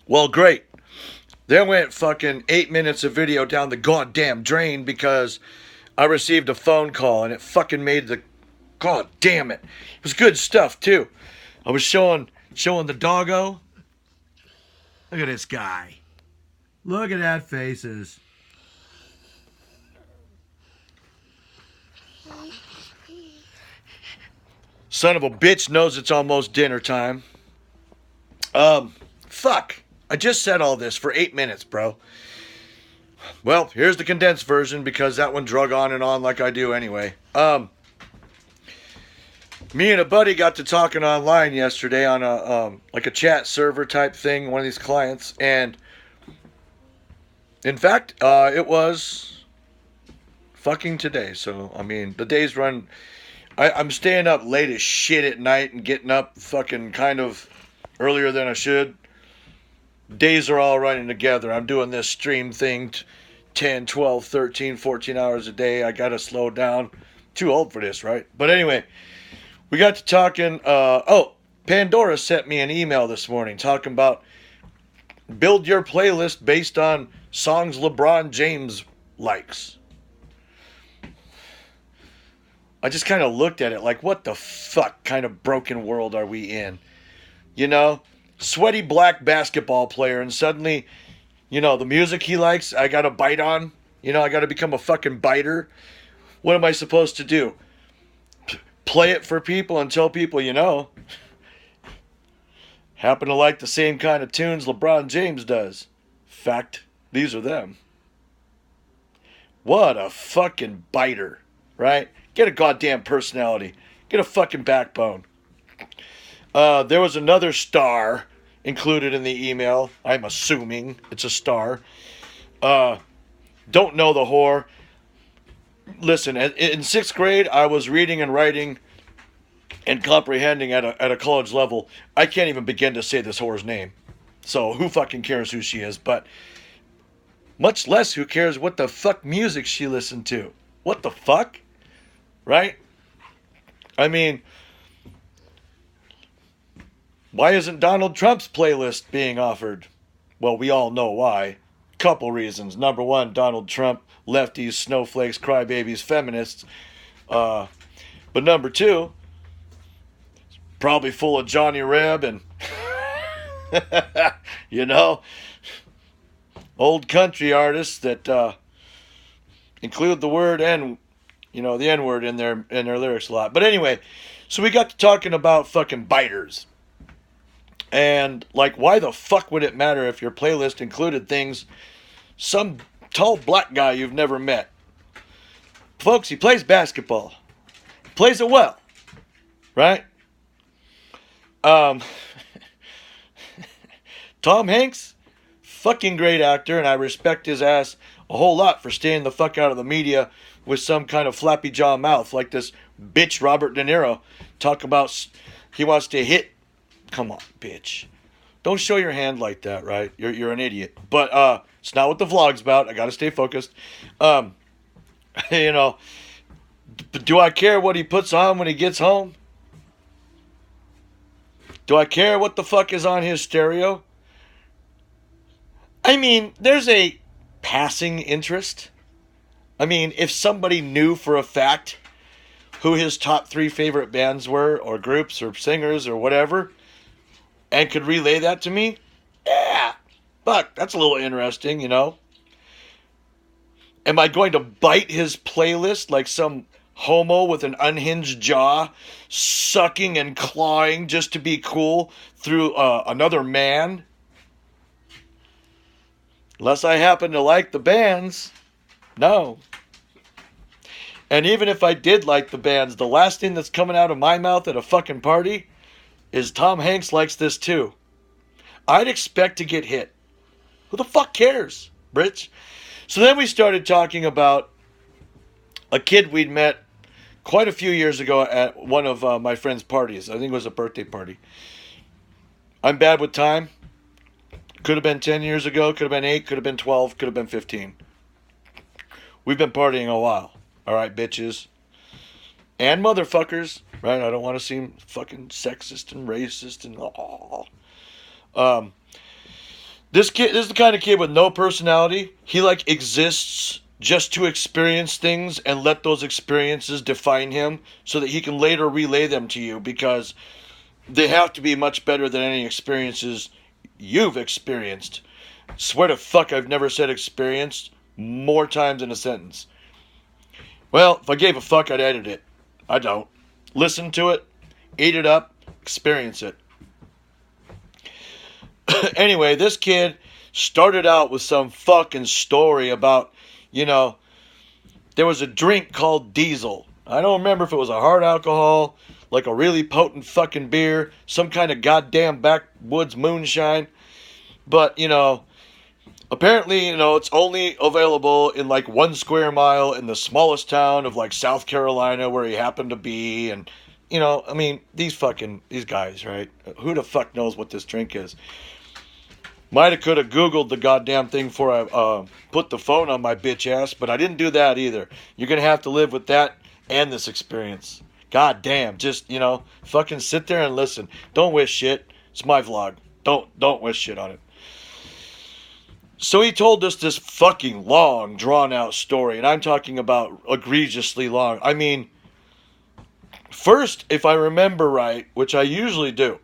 Well, great. There went fucking 8 minutes of video down the goddamn drain because I received a phone call and it fucking made the. God damn it. It was good stuff, too. I was showing the doggo. Look at this guy. Look at that faces. Son of a bitch knows it's almost dinner time. Fuck. I just said all this for 8 minutes, bro. Well, here's the condensed version because that one drug on like I do anyway. Me and a buddy got to talking online yesterday on a like a chat server type thing, one of these clients, and in fact, it was fucking today. So I mean, the days run. I'm staying up late as shit at night and getting up fucking kind of earlier than I should. Days are all running together. I'm doing this stream thing 10, 12, 13, 14 hours a day. I gotta slow down. Too old for this, right? But anyway, we got to talking. Pandora sent me an email this morning talking about build your playlist based on songs LeBron James likes. I just kind of looked at it like, what the fuck kind of broken world are we in? You know, sweaty black basketball player, and suddenly, the music he likes, I got to bite on. I got to become a fucking biter. What am I supposed to do? Play it for people and tell people, happen to like the same kind of tunes LeBron James does. Fact, these are them. What a fucking biter, right? Get a goddamn personality. Get a fucking backbone. There was another star included in the email. I'm assuming it's a star. Don't know the whore. Listen, in sixth grade, I was reading and writing and comprehending at a college level. I can't even begin to say this whore's name. So who fucking cares who she is? But much less who cares what the fuck music she listened to. What the fuck? Right? I mean, why isn't Donald Trump's playlist being offered? Well, we all know why. Couple reasons. Number one, Donald Trump, lefties, snowflakes, crybabies, feminists. But number two, probably full of Johnny Reb and, old country artists that include the word and, the N-word in their lyrics a lot. But anyway, so we got to talking about fucking biters. And, like, why the fuck would it matter if your playlist included things some tall black guy you've never met? Folks, he plays basketball. He plays it well. Right? Tom Hanks, fucking great actor, and I respect his ass a whole lot for staying the fuck out of the media with some kind of flappy jaw mouth like this bitch Robert De Niro. Talk about he wants to hit. Come on, bitch. Don't show your hand like that, right? You're an idiot. But it's not what the vlog's about. I gotta stay focused. Do I care what he puts on when he gets home? Do I care what the fuck is on his stereo? I mean, there's a passing interest. I mean, if somebody knew for a fact who his top 3 favorite bands were, or groups, or singers, or whatever, and could relay that to me, yeah, fuck, that's a little interesting, Am I going to bite his playlist like some homo with an unhinged jaw, sucking and clawing just to be cool through another man? Unless I happen to like the bands. No. And even if I did like the bands, the last thing that's coming out of my mouth at a fucking party is Tom Hanks likes this too. I'd expect to get hit. Who the fuck cares, Rich? So then we started talking about a kid we'd met quite a few years ago at one of my friend's parties. I think it was a birthday party. I'm bad with time. Could have been 10 years ago, could have been 8, could have been 12, could have been 15. We've been partying a while. All right, bitches. And motherfuckers, right? I don't want to seem fucking sexist and racist and This is the kind of kid with no personality. He like exists just to experience things and let those experiences define him so that he can later relay them to you, because they have to be much better than any experiences you've experienced. Swear to fuck, I've never said experienced more times in a sentence. Well, if I gave a fuck, I'd edit it. I don't. Listen to it, eat it up, experience it. Anyway, this kid started out with some fucking story about, there was a drink called Diesel. I don't remember if it was a hard alcohol, like a really potent fucking beer, some kind of goddamn backwoods moonshine. But, apparently, it's only available in like 1 square mile in the smallest town of like South Carolina where he happened to be. And, these guys, right? Who the fuck knows what this drink is? Mighta coulda Googled the goddamn thing before I put the phone on my bitch ass, but I didn't do that either. You're gonna have to live with that and this experience. God damn, just, fucking sit there and listen. Don't wish shit. It's my vlog. Don't wish shit on it. So he told us this fucking long, drawn-out story, and I'm talking about egregiously long. I mean, first, if I remember right, which I usually do,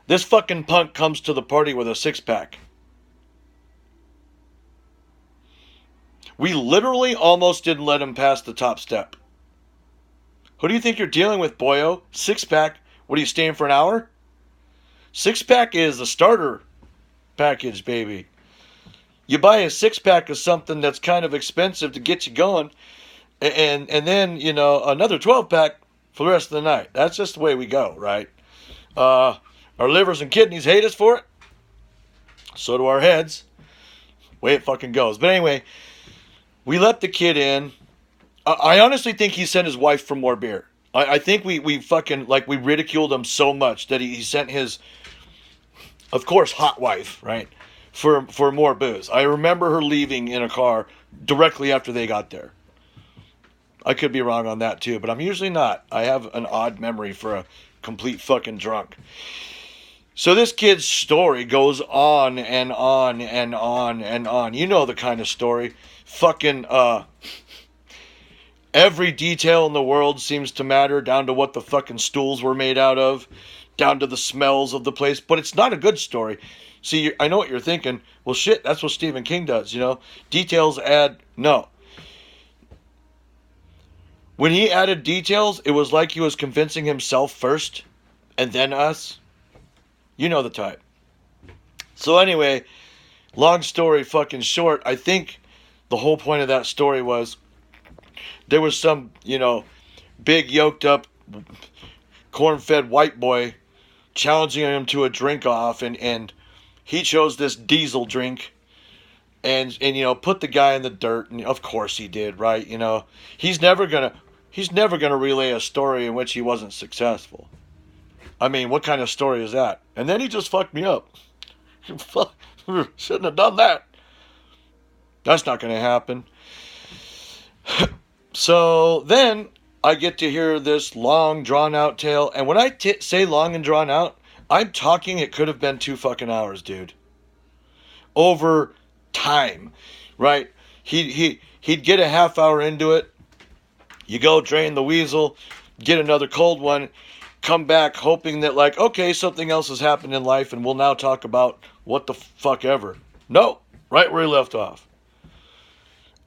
this fucking punk comes to the party with a 6-pack. We literally almost didn't let him pass the top step. Who do you think you're dealing with, boyo? 6-pack? What, are you staying for an hour? 6-pack is the starter package, baby. You buy a 6-pack of something that's kind of expensive to get you going, and then, another 12-pack for the rest of the night. That's just the way we go, right? Our livers and kidneys hate us for it. So do our heads. Way it fucking goes. But anyway, we let the kid in. I honestly think he sent his wife for more beer. I think we fucking, we ridiculed him so much that he sent his, of course, hot wife, right, for more booze. I remember her leaving in a car directly after they got there. I could be wrong on that too, but I'm usually not. I have an odd memory for a complete fucking drunk. So this kid's story goes on and on and on and on. You know the kind of story. Fucking, every detail in the world seems to matter, down to what the fucking stools were made out of, down to the smells of the place. But it's not a good story. See, I know what you're thinking. Well, shit, that's what Stephen King does, Details add, no. When he added details, it was like he was convincing himself first, and then us. You know the type. So anyway, long story fucking short, I think the whole point of that story was there was some, big yoked up corn-fed white boy challenging him to a drink off, and he chose this Diesel drink and put the guy in the dirt, and of course he did, right? He's never gonna relay a story in which he wasn't successful. I mean, what kind of story is that? And then he just fucked me up. Shouldn't have done that. That's not going to happen. So then I get to hear this long, drawn-out tale. And when I say long and drawn out, I'm talking it could have been 2 fucking hours, dude. Over time, right? He'd get a half hour into it. You go drain the weasel, get another cold one, come back hoping that, okay, something else has happened in life and we'll now talk about what the fuck ever. No, right where he left off.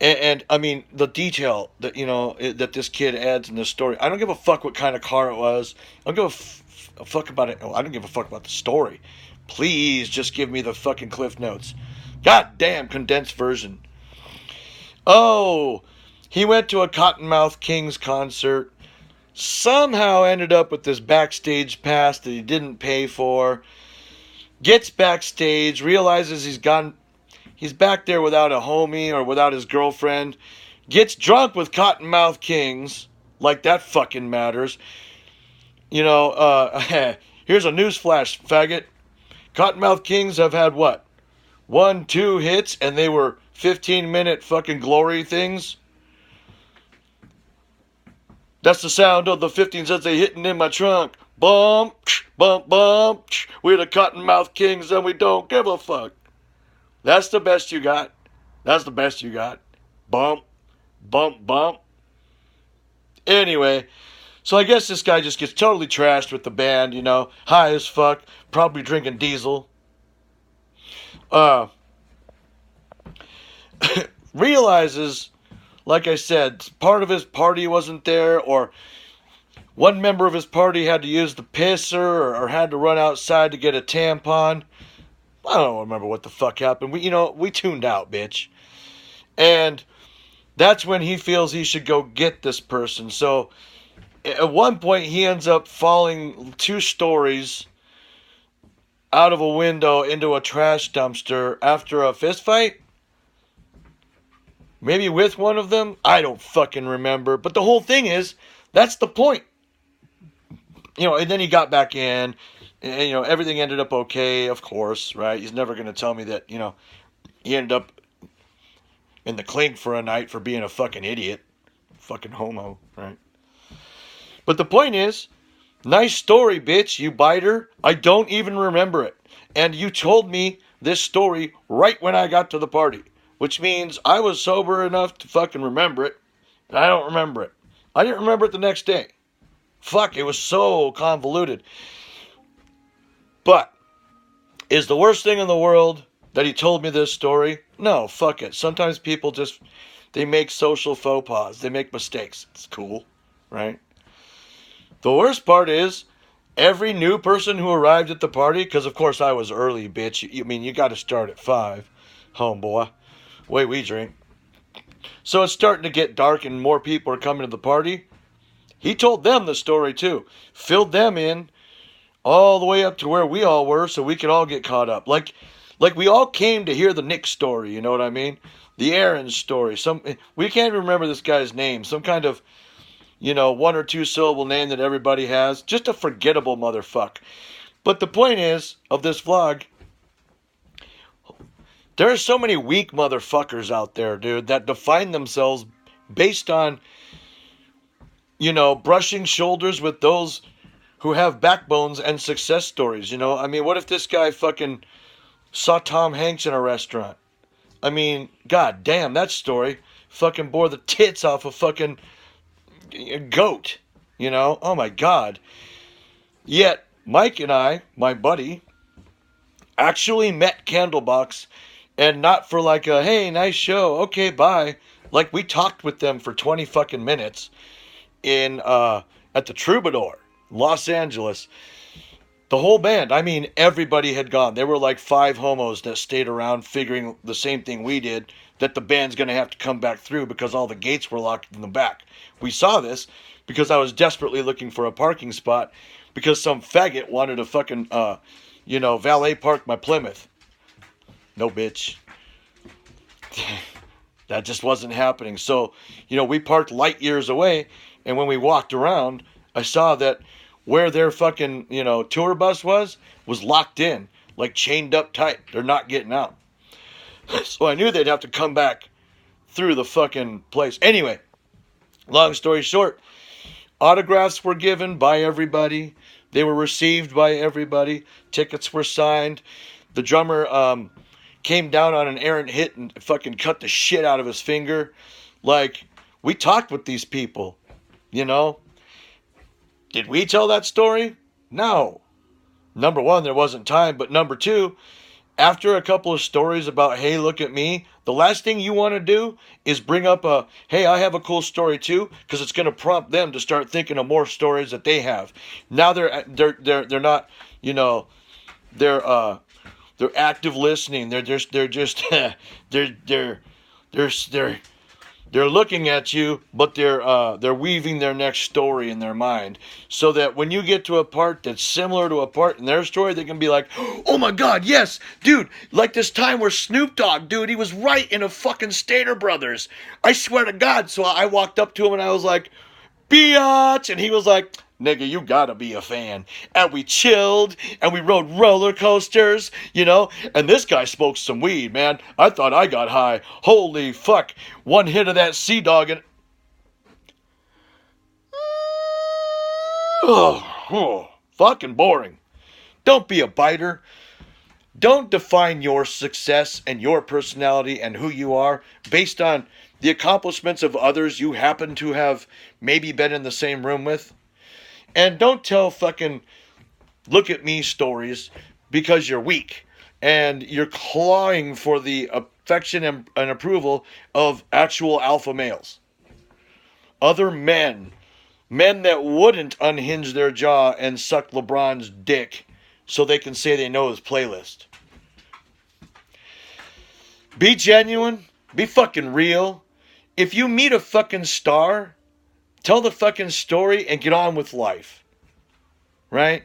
And I mean, the detail that, that this kid adds in this story. I don't give a fuck what kind of car it was. I don't give a fuck about it. I don't give a fuck about the story. Please just give me the fucking Cliff Notes. Goddamn condensed version. Oh, he went to a Cottonmouth Kings concert. Somehow ended up with this backstage pass that he didn't pay for. Gets backstage, realizes he's back there without a homie or without his girlfriend. Gets drunk with Cottonmouth Kings, like that fucking matters. Here's a newsflash, faggot. Cottonmouth Kings have had what? 1, 2 hits, and they were 15-minute fucking glory things. That's the sound of the 15 cents they hitting in my trunk. Bump, bump, bump. We're the Cottonmouth Kings and we don't give a fuck. That's the best you got. That's the best you got. Bump, bump, bump. Anyway, so I guess this guy just gets totally trashed with the band, you know, high as fuck, probably drinking diesel. Realizes, like I said, part of his party wasn't there, or one member of his party had to use the pisser, or had to run outside to get a tampon. I don't remember what the fuck happened. We tuned out, bitch. And that's when he feels he should go get this person. So at one point he ends up falling 2 stories out of a window into a trash dumpster after a fist fight. Maybe with one of them. I don't fucking remember. But the whole thing is, that's the point. And then he got back in. And, everything ended up okay, of course, right? He's never going to tell me that, he ended up in the clink for a night for being a fucking idiot. Fucking homo, right? But the point is, nice story, bitch, you biter. I don't even remember it. And you told me this story right when I got to the party. Which means I was sober enough to fucking remember it. And I don't remember it. I didn't remember it the next day. Fuck, it was so convoluted. But, is the worst thing in the world that he told me this story? No, fuck it. Sometimes people they make social faux pas. They make mistakes. It's cool, right? The worst part is, every new person who arrived at the party, because of course I was early, bitch. You got to start at 5, homeboy. Way we drink. So it's starting to get dark and more people are coming to the party. He told them the story too. Filled them in all the way up to where we all were so we could all get caught up. Like we all came to hear the Nick story, you know what I mean? The Aaron story. We can't even remember this guy's name. Some kind of, 1 or 2 syllable name that everybody has. Just a forgettable motherfucker. But the point is, of this vlog, there are so many weak motherfuckers out there, dude, that define themselves based on, brushing shoulders with those who have backbones and success stories, what if this guy fucking saw Tom Hanks in a restaurant? God damn, that story fucking bore the tits off a fucking goat, Oh my God. Yet, Mike and I, my buddy, actually met Candlebox. And not for like a, hey, nice show, okay, bye. Like, we talked with them for 20 fucking minutes at the Troubadour, Los Angeles. The whole band, everybody had gone. There were like 5 homos that stayed around figuring the same thing we did, that the band's going to have to come back through because all the gates were locked in the back. We saw this because I was desperately looking for a parking spot because some faggot wanted to fucking, valet park my Plymouth. No, bitch. That just wasn't happening. So, we parked light years away, and when we walked around, I saw that where their fucking, tour bus was locked in, like chained up tight. They're not getting out. So I knew they'd have to come back through the fucking place. Anyway, long story short, autographs were given by everybody. They were received by everybody. Tickets were signed. The drummer, came down on an errant hit and fucking cut the shit out of his finger. Like, we talked with these people, Did we tell that story? No. Number 1, there wasn't time. But number 2, after a couple of stories about, hey, look at me, the last thing you want to do is bring up hey, I have a cool story too, because it's going to prompt them to start thinking of more stories that they have. Now they're not, they're active listening. They're looking at you, but they're weaving their next story in their mind, so that when you get to a part that's similar to a part in their story, they can be like, oh my God, yes, dude, like this time where Snoop Dogg, dude, he was right in a fucking Stater Brothers. I swear to God. So I walked up to him and I was like, biatch, and he was like, nigga, you gotta be a fan. And we chilled, and we rode roller coasters, and this guy smoked some weed, man. I thought I got high. Holy fuck. One hit of that Sea Dog, and Fucking boring. Don't be a biter. Don't define your success and your personality and who you are based on the accomplishments of others you happen to have maybe been in the same room with. And don't tell fucking look at me stories because you're weak and you're clawing for the affection and approval of actual alpha males. Other men. Men that wouldn't unhinge their jaw and suck LeBron's dick so they can say they know his playlist. Be genuine. Be fucking real. If you meet a fucking star, tell the fucking story and get on with life. Right?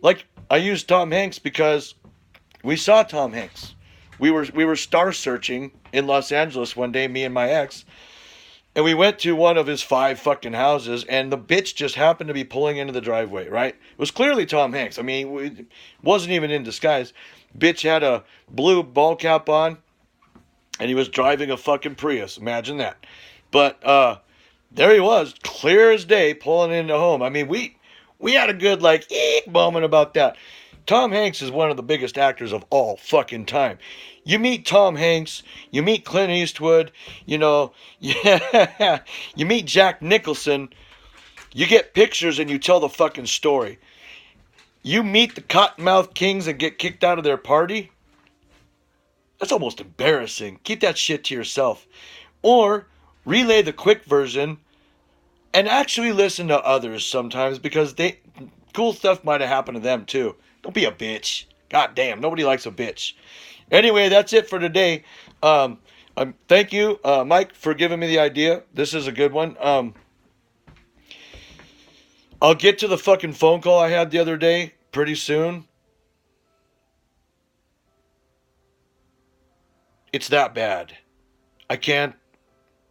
Like, I used Tom Hanks because we saw Tom Hanks. We were star searching in Los Angeles one day, me and my ex. And we went to one of his 5 fucking houses, and the bitch just happened to be pulling into the driveway, right? It was clearly Tom Hanks. I mean, it wasn't even in disguise. Bitch had a blue ball cap on, and he was driving a fucking Prius. Imagine that. But there he was, clear as day, pulling into home. I mean, we had a good, like, eek moment about that. Tom Hanks is one of the biggest actors of all fucking time. You meet Tom Hanks, you meet Clint Eastwood, you know, yeah, you meet Jack Nicholson, you get pictures and you tell the fucking story. You meet the Cottonmouth Kings and get kicked out of their party? That's almost embarrassing. Keep that shit to yourself. Or relay the quick version and actually listen to others sometimes because cool stuff might have happened to them too. Don't be a bitch. God damn, nobody likes a bitch. Anyway, that's it for today. Thank you, Mike, for giving me the idea. This is a good one. I'll get to the fucking phone call I had the other day pretty soon. It's that bad. I can't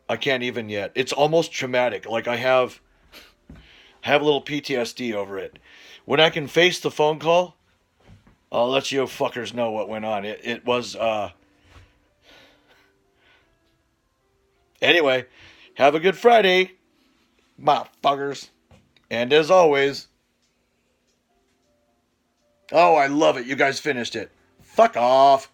even yet. It's almost traumatic. Like I have a little PTSD over it. When I can face the phone call, I'll let you fuckers know what went on. It was, Anyway, have a good Friday, motherfuckers. And as always, oh, I love it. You guys finished it. Fuck off.